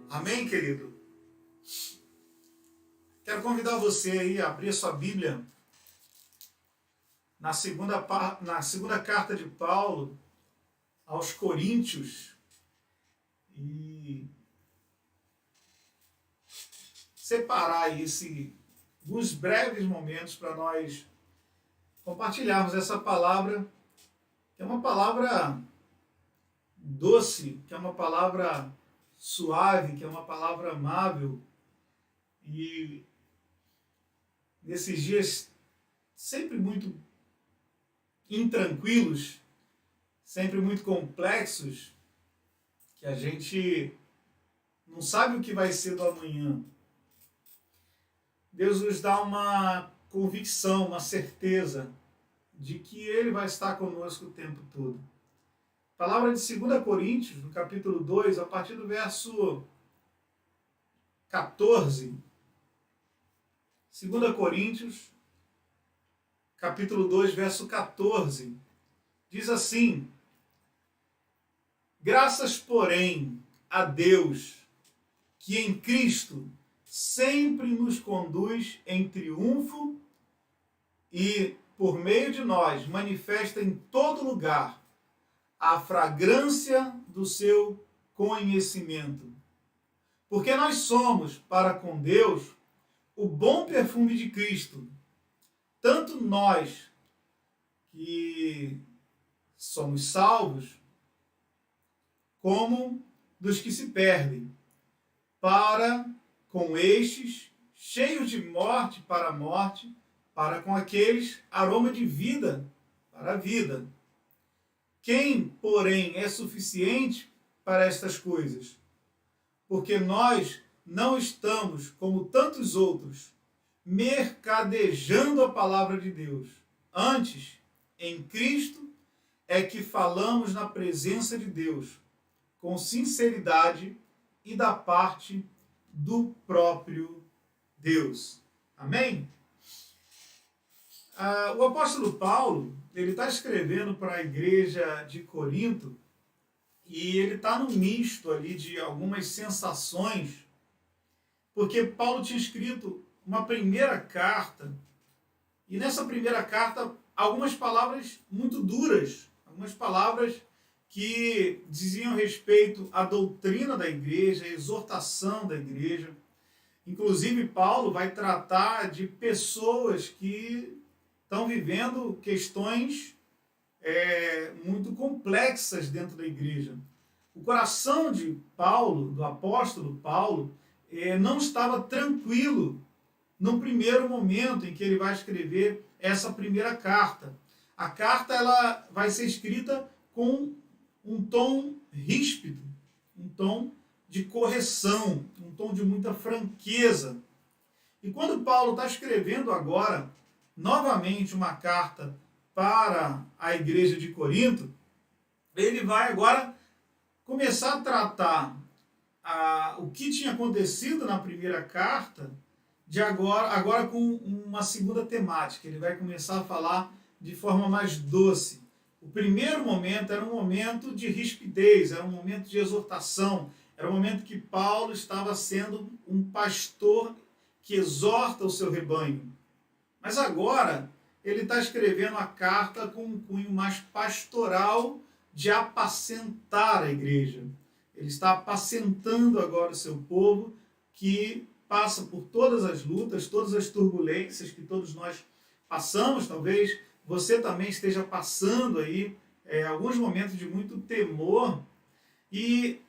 Amém, querido? Quero convidar você aí a abrir a sua Bíblia na segunda carta de Paulo aos Coríntios e separar aí alguns breves momentos para nós compartilharmos essa palavra, que é uma palavra doce, que é uma palavra suave, que é uma palavra amável. E nesses dias sempre muito intranquilos, sempre muito complexos, que a gente não sabe o que vai ser do amanhã, Deus nos dá uma convicção, uma certeza de que Ele vai estar conosco o tempo todo. Palavra de 2 Coríntios, no capítulo 2, a partir do verso 14. 2 Coríntios, capítulo 2, verso 14. Diz assim: graças, porém, a Deus, que em Cristo sempre nos conduz em triunfo e, por meio de nós, manifesta em todo lugar a fragrância do seu conhecimento. Porque nós somos, para com Deus, o bom perfume de Cristo, tanto nós que somos salvos, como dos que se perdem, para com estes, cheios de morte para a morte, para com aqueles, aroma de vida para a vida. Quem, porém, é suficiente para estas coisas? Porque nós não estamos, como tantos outros, mercadejando a palavra de Deus. Antes, em Cristo, é que falamos na presença de Deus, com sinceridade e da parte do próprio Deus. Amém? O apóstolo Paulo, ele está escrevendo para a igreja de Corinto e ele está no misto ali de algumas sensações, porque Paulo tinha escrito uma primeira carta e nessa primeira carta algumas palavras muito duras, algumas palavras que diziam respeito à doutrina da igreja, à exortação da igreja. Inclusive, Paulo vai tratar de pessoas que estão vivendo questões muito complexas dentro da igreja. O coração de Paulo, do apóstolo Paulo, não estava tranquilo no primeiro momento em que ele vai escrever essa primeira carta. A carta ela vai ser escrita com um tom ríspido, um tom de correção, um tom de muita franqueza. E quando Paulo está escrevendo agora, novamente, uma carta para a igreja de Corinto, ele vai agora começar a tratar o que tinha acontecido na primeira carta, de agora com uma segunda temática. Ele vai começar a falar de forma mais doce. O primeiro momento era um momento de rispidez, era um momento de exortação, era um momento que Paulo estava sendo um pastor que exorta o seu rebanho. Mas agora ele está escrevendo a carta com um cunho mais pastoral de apacentar a igreja. Ele está apacentando agora o seu povo que passa por todas as lutas, todas as turbulências que todos nós passamos. Talvez você também esteja passando aí alguns momentos de muito temor. E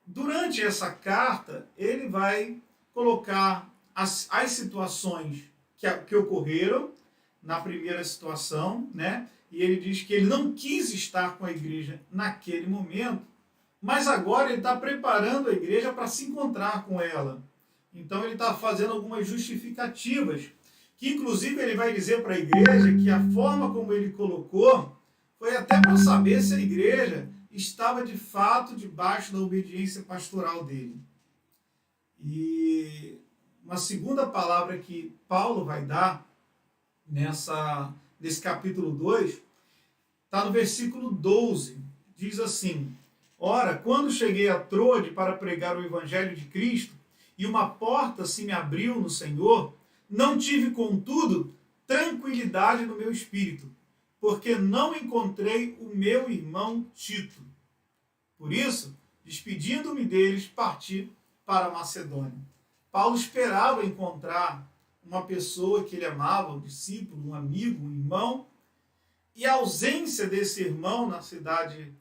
durante essa carta ele vai colocar as situações que ocorreram na primeira situação, né? E ele diz que ele não quis estar com a igreja naquele momento, mas agora ele está preparando a igreja para se encontrar com ela. Então ele está fazendo algumas justificativas, que inclusive ele vai dizer para a igreja que a forma como ele colocou foi até para saber se a igreja estava de fato debaixo da obediência pastoral dele. E uma segunda palavra que Paulo vai dar nesse capítulo 2, está no versículo 12. Diz assim: Ora, quando cheguei a Troade para pregar o evangelho de Cristo, e uma porta se me abriu no Senhor, não tive, contudo, tranquilidade no meu espírito, porque não encontrei o meu irmão Tito. Por isso, despedindo-me deles, parti para a Macedônia. Paulo esperava encontrar uma pessoa que ele amava, um discípulo, um amigo, um irmão, e a ausência desse irmão na cidade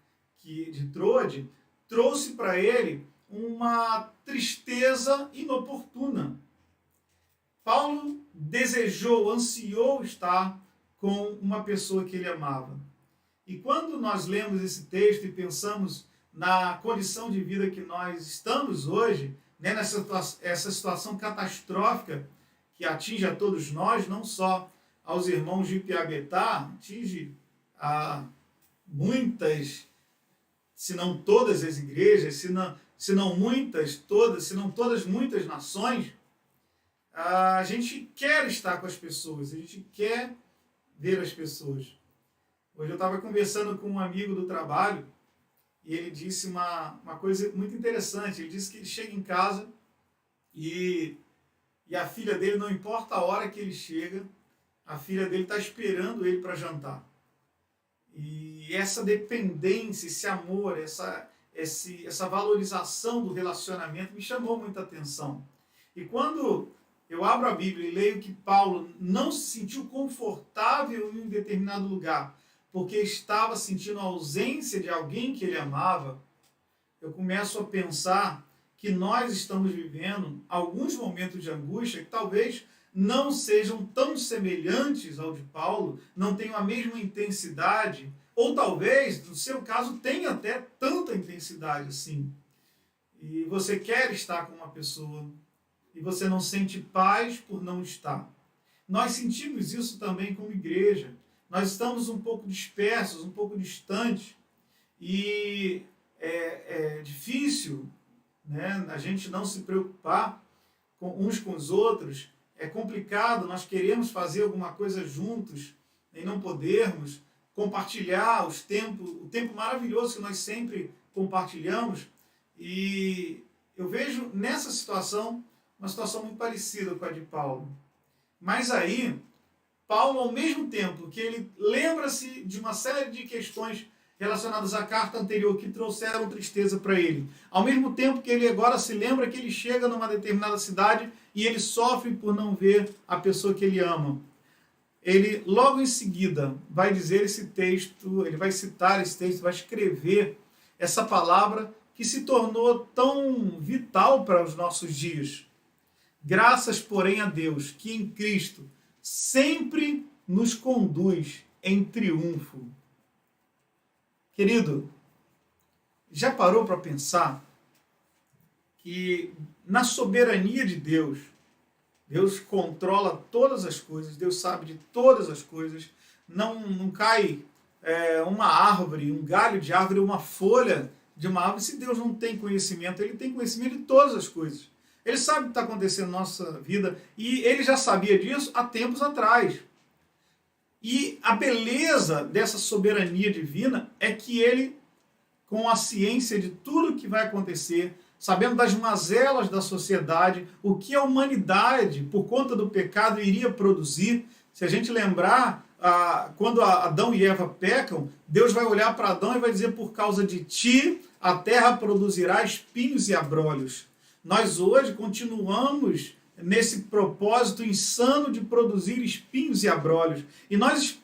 de Troade trouxe para ele uma tristeza inoportuna. Paulo desejou, ansiou estar com uma pessoa que ele amava. E quando nós lemos esse texto e pensamos na condição de vida que nós estamos hoje, né, essa situação catastrófica que atinge a todos nós, não só aos irmãos de Piabetá, atinge a muitas, se não todas as igrejas, se não muitas, todas, se não todas, muitas nações. A gente quer estar com as pessoas, a gente quer ver as pessoas. Hoje eu estava conversando com um amigo do trabalho e ele disse uma coisa muito interessante. Ele disse que ele chega em casa e a filha dele, não importa a hora que ele chega, a filha dele está esperando ele para jantar. E essa dependência, esse amor, essa valorização do relacionamento me chamou muita atenção. E quando eu abro a Bíblia e leio que Paulo não se sentiu confortável em um determinado lugar, porque estava sentindo a ausência de alguém que ele amava, eu começo a pensar que nós estamos vivendo alguns momentos de angústia que talvez não sejam tão semelhantes ao de Paulo, não tenham a mesma intensidade, ou talvez, no seu caso, tenha até tanta intensidade assim. E você quer estar com uma pessoa e você não sente paz por não estar. Nós sentimos isso também como igreja. Nós estamos um pouco dispersos, um pouco distantes, e é difícil, né, a gente não se preocupar uns com os outros. É complicado, nós queremos fazer alguma coisa juntos e não podermos compartilhar o tempo maravilhoso que nós sempre compartilhamos. E eu vejo nessa situação uma situação muito parecida com a de Paulo. Mas aí, Paulo, ao mesmo tempo que ele lembra-se de uma série de questões relacionadas à carta anterior que trouxeram tristeza para ele, ao mesmo tempo que ele agora se lembra que ele chega numa determinada cidade e ele sofre por não ver a pessoa que ele ama, ele logo em seguida vai dizer esse texto, ele vai citar esse texto, vai escrever essa palavra que se tornou tão vital para os nossos dias. Graças, porém, a Deus, que em Cristo sempre nos conduz em triunfo. Querido, já parou para pensar que na soberania de Deus, Deus controla todas as coisas, Deus sabe de todas as coisas, não cai uma árvore, um galho de árvore, uma folha de uma árvore, se Deus não tem conhecimento, Ele tem conhecimento de todas as coisas. Ele sabe o que está acontecendo na nossa vida e Ele já sabia disso há tempos atrás. E a beleza dessa soberania divina é que Ele, com a ciência de tudo que vai acontecer, sabendo das mazelas da sociedade, o que a humanidade, por conta do pecado, iria produzir. Se a gente lembrar, quando Adão e Eva pecam, Deus vai olhar para Adão e vai dizer: por causa de ti, a terra produzirá espinhos e abrolhos. Nós hoje continuamos nesse propósito insano de produzir espinhos e abrolhos. E nós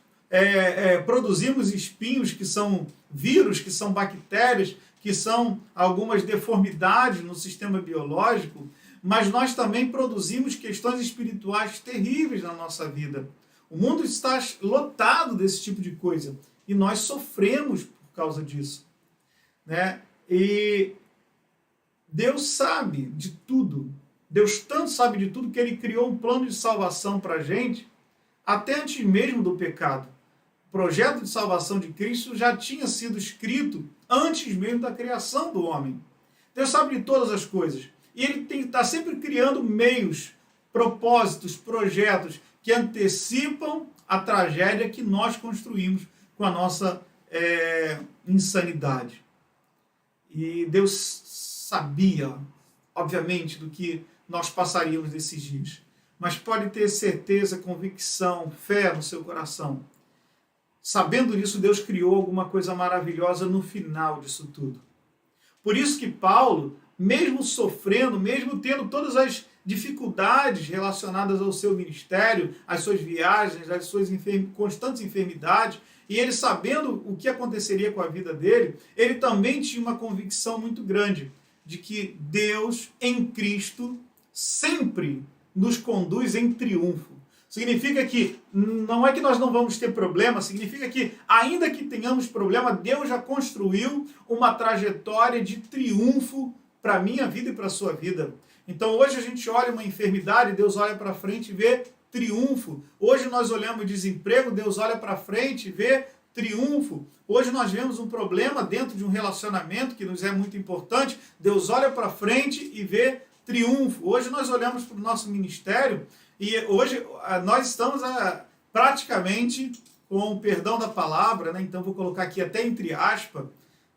produzimos espinhos que são vírus, que são bactérias, que são algumas deformidades no sistema biológico, mas nós também produzimos questões espirituais terríveis na nossa vida. O mundo está lotado desse tipo de coisa e nós sofremos por causa disso, né? E Deus sabe de tudo. Deus tanto sabe de tudo que Ele criou um plano de salvação para a gente, até antes mesmo do pecado. O projeto de salvação de Cristo já tinha sido escrito antes mesmo da criação do homem. Deus sabe de todas as coisas. E Ele está sempre criando meios, propósitos, projetos que antecipam a tragédia que nós construímos com a nossa insanidade. E Deus sabia, obviamente, do que nós passaríamos nesses dias. Mas pode ter certeza, convicção, fé no seu coração. Sabendo disso, Deus criou alguma coisa maravilhosa no final disso tudo. Por isso que Paulo, mesmo sofrendo, mesmo tendo todas as dificuldades relacionadas ao seu ministério, às suas viagens, às suas constantes enfermidades, e ele sabendo o que aconteceria com a vida dele, ele também tinha uma convicção muito grande de que Deus, em Cristo, sempre nos conduz em triunfo. Significa que não é que nós não vamos ter problema, significa que, ainda que tenhamos problema, Deus já construiu uma trajetória de triunfo para a minha vida e para a sua vida. Então hoje a gente olha uma enfermidade, Deus olha para frente e vê triunfo. Hoje nós olhamos desemprego, Deus olha para frente e vê triunfo. Hoje nós vemos um problema dentro de um relacionamento que nos é muito importante, Deus olha para frente e vê triunfo. Hoje nós olhamos para o nosso ministério e hoje nós estamos praticamente, com o perdão da palavra, né? Então vou colocar aqui até entre aspas,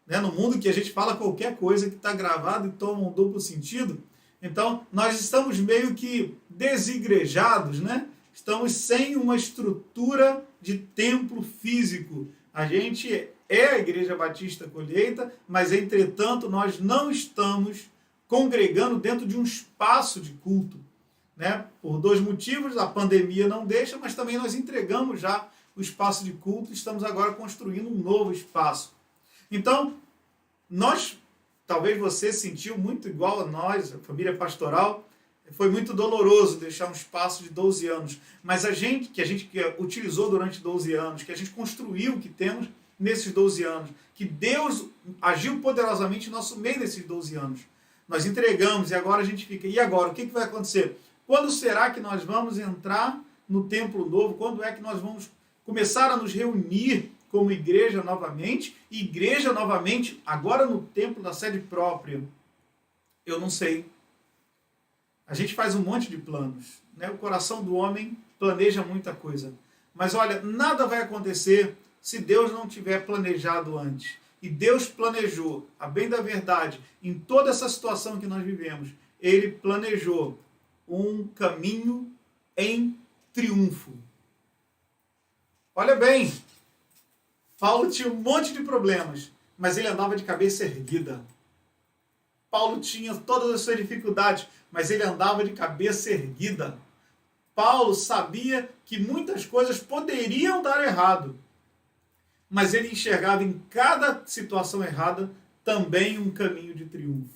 né? No mundo que a gente fala qualquer coisa que está gravado e toma um duplo sentido. Então nós estamos meio que desigrejados, né? Estamos sem uma estrutura de templo físico. A gente é a Igreja Batista Colheita, mas entretanto nós não estamos congregando dentro de um espaço de culto, né? Por dois motivos, a pandemia não deixa, mas também nós entregamos já o espaço de culto, estamos agora construindo um novo espaço. Então, talvez você sentiu muito igual a nós, a família pastoral, foi muito doloroso deixar um espaço de 12 anos, mas que a gente utilizou durante 12 anos, que a gente construiu o que temos nesses 12 anos, que Deus agiu poderosamente em nosso meio nesses 12 anos. Nós entregamos e agora a gente fica, e agora? O que vai acontecer? Quando será que nós vamos entrar no templo novo? Quando é que nós vamos começar a nos reunir como igreja novamente? Igreja novamente, agora no templo da sede própria. Eu não sei. A gente faz um monte de planos, né? O coração do homem planeja muita coisa. Mas olha, nada vai acontecer se Deus não tiver planejado antes. E Deus planejou, a bem da verdade, em toda essa situação que nós vivemos, Ele planejou um caminho em triunfo. Olha bem, Paulo tinha um monte de problemas, mas ele andava de cabeça erguida. Paulo tinha todas as suas dificuldades, mas ele andava de cabeça erguida. Paulo sabia que muitas coisas poderiam dar errado, mas ele enxergava em cada situação errada também um caminho de triunfo.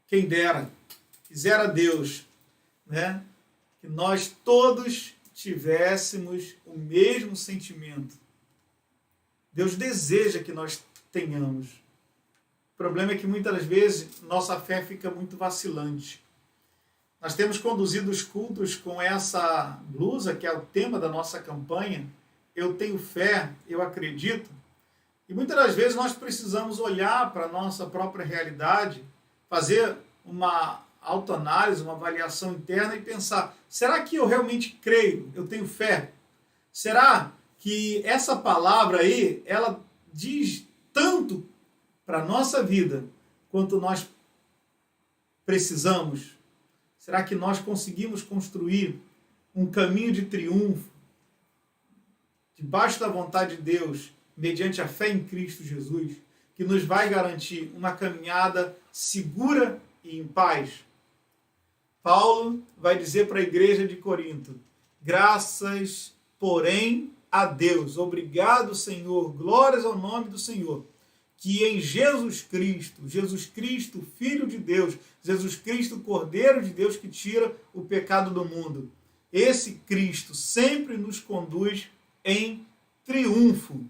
Quem dera, quisera Deus, né, que nós todos tivéssemos o mesmo sentimento. Deus deseja que nós tenhamos. O problema é que muitas vezes nossa fé fica muito vacilante. Nós temos conduzido os cultos com essa blusa, que é o tema da nossa campanha. Eu tenho fé, eu acredito. E muitas das vezes nós precisamos olhar para a nossa própria realidade, fazer uma autoanálise, uma avaliação interna e pensar, será que eu realmente creio? Eu tenho fé? Será que essa palavra aí, ela diz tanto para a nossa vida quanto nós precisamos? Será que nós conseguimos construir um caminho de triunfo debaixo da vontade de Deus, mediante a fé em Cristo Jesus, que nos vai garantir uma caminhada segura e em paz? Paulo vai dizer para a igreja de Corinto, graças, porém, a Deus, obrigado, Senhor, glórias ao nome do Senhor, que em Jesus Cristo, Filho de Deus, Jesus Cristo, Cordeiro de Deus que tira o pecado do mundo, esse Cristo sempre nos conduz em triunfo.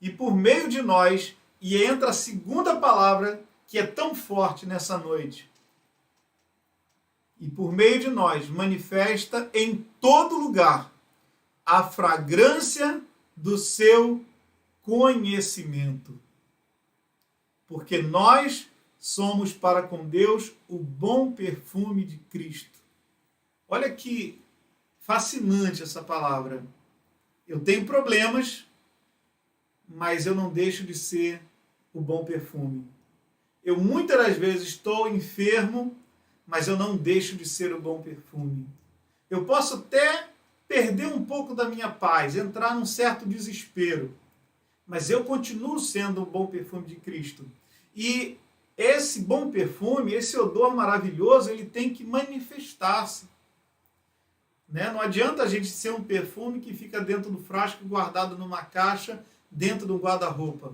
E por meio de nós, e entra a segunda palavra que é tão forte nessa noite, e por meio de nós manifesta em todo lugar a fragrância do seu conhecimento. Porque nós somos para com Deus o bom perfume de Cristo. Olha que fascinante essa palavra. Eu tenho problemas, mas eu não deixo de ser o bom perfume. Eu muitas das vezes estou enfermo, mas eu não deixo de ser o bom perfume. Eu posso até perder um pouco da minha paz, entrar num certo desespero, mas eu continuo sendo o bom perfume de Cristo. E esse bom perfume, esse odor maravilhoso, ele tem que manifestar-se. Né? Não adianta a gente ser um perfume que fica dentro do frasco, guardado numa caixa, dentro do guarda-roupa.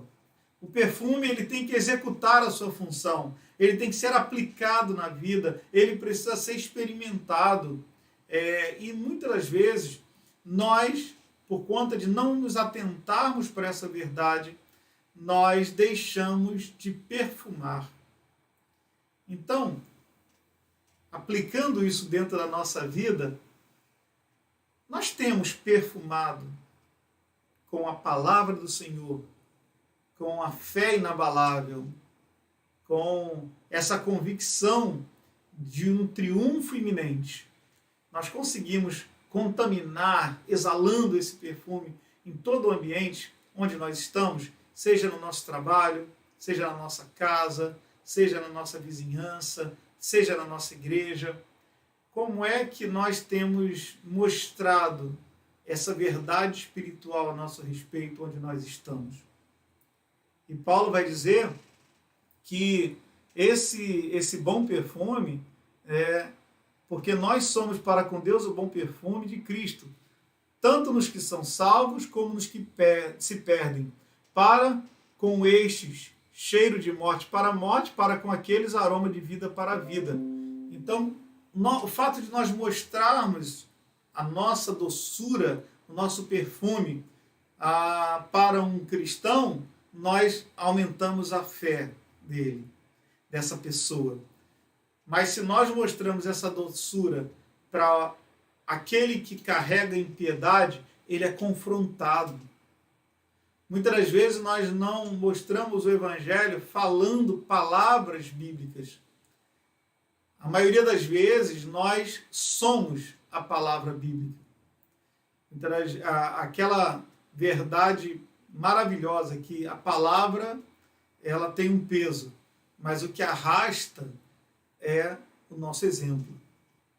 O perfume ele tem que executar a sua função, ele tem que ser aplicado na vida, ele precisa ser experimentado. E muitas das vezes, nós, por conta de não nos atentarmos para essa verdade, nós deixamos de perfumar. Então, aplicando isso dentro da nossa vida, nós temos perfumado com a palavra do Senhor, com a fé inabalável, com essa convicção de um triunfo iminente. Nós conseguimos contaminar, exalando esse perfume em todo o ambiente onde nós estamos, seja no nosso trabalho, seja na nossa casa, seja na nossa vizinhança, seja na nossa igreja. Como é que nós temos mostrado essa verdade espiritual a nosso respeito onde nós estamos? E Paulo vai dizer que esse bom perfume porque nós somos para com Deus o bom perfume de Cristo, tanto nos que são salvos como nos que se perdem. Para com estes, cheiro de morte para a morte, para com aqueles, aroma de vida para a vida. Então, o fato de nós mostrarmos a nossa doçura, o nosso perfume para um cristão, nós aumentamos a fé dele, dessa pessoa. Mas se nós mostramos essa doçura para aquele que carrega impiedade, ele é confrontado. Muitas das vezes nós não mostramos o Evangelho falando palavras bíblicas. A maioria das vezes nós somos a palavra bíblica. Então, aquela verdade maravilhosa que a palavra ela tem um peso, mas o que arrasta é o nosso exemplo.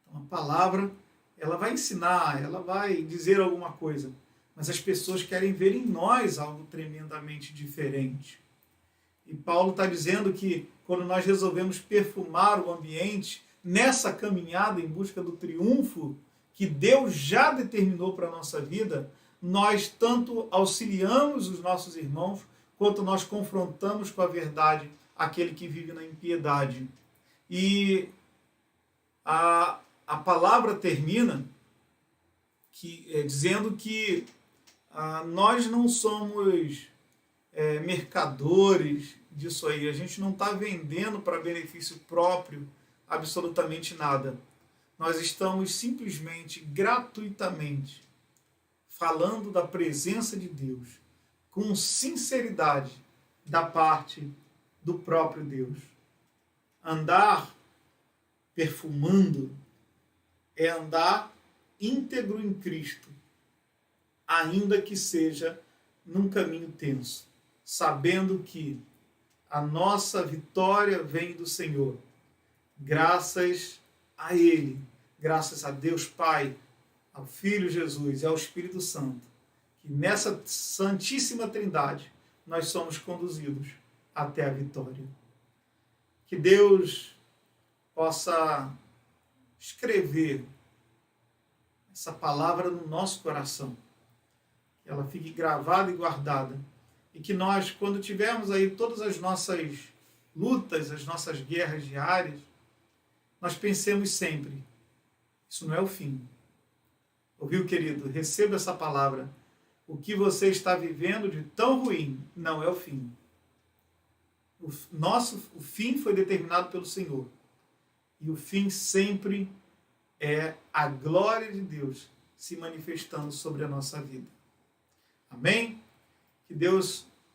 Então, a palavra ela vai ensinar, ela vai dizer alguma coisa, mas as pessoas querem ver em nós algo tremendamente diferente. E Paulo está dizendo que quando nós resolvemos perfumar o ambiente, nessa caminhada em busca do triunfo que Deus já determinou para a nossa vida, nós tanto auxiliamos os nossos irmãos, quanto nós confrontamos com a verdade aquele que vive na impiedade. E a palavra termina dizendo que nós não somos mercadores disso aí. A gente não está vendendo para benefício próprio absolutamente nada. Nós estamos simplesmente, gratuitamente, falando da presença de Deus, com sinceridade da parte do próprio Deus. Andar perfumando é andar íntegro em Cristo, ainda que seja num caminho tenso, sabendo que a nossa vitória vem do Senhor, graças a Ele, graças a Deus Pai, ao Filho Jesus e ao Espírito Santo, que nessa Santíssima Trindade nós somos conduzidos até a vitória. Que Deus possa escrever essa palavra no nosso coração, que ela fique gravada e guardada, e que nós, quando tivermos aí todas as nossas lutas, as nossas guerras diárias, nós pensemos sempre, isso não é o fim. Ouviu, querido? Receba essa palavra. O que você está vivendo de tão ruim não é o fim. O fim foi determinado pelo Senhor. E o fim sempre é a glória de Deus se manifestando sobre a nossa vida. Amém? Que Deus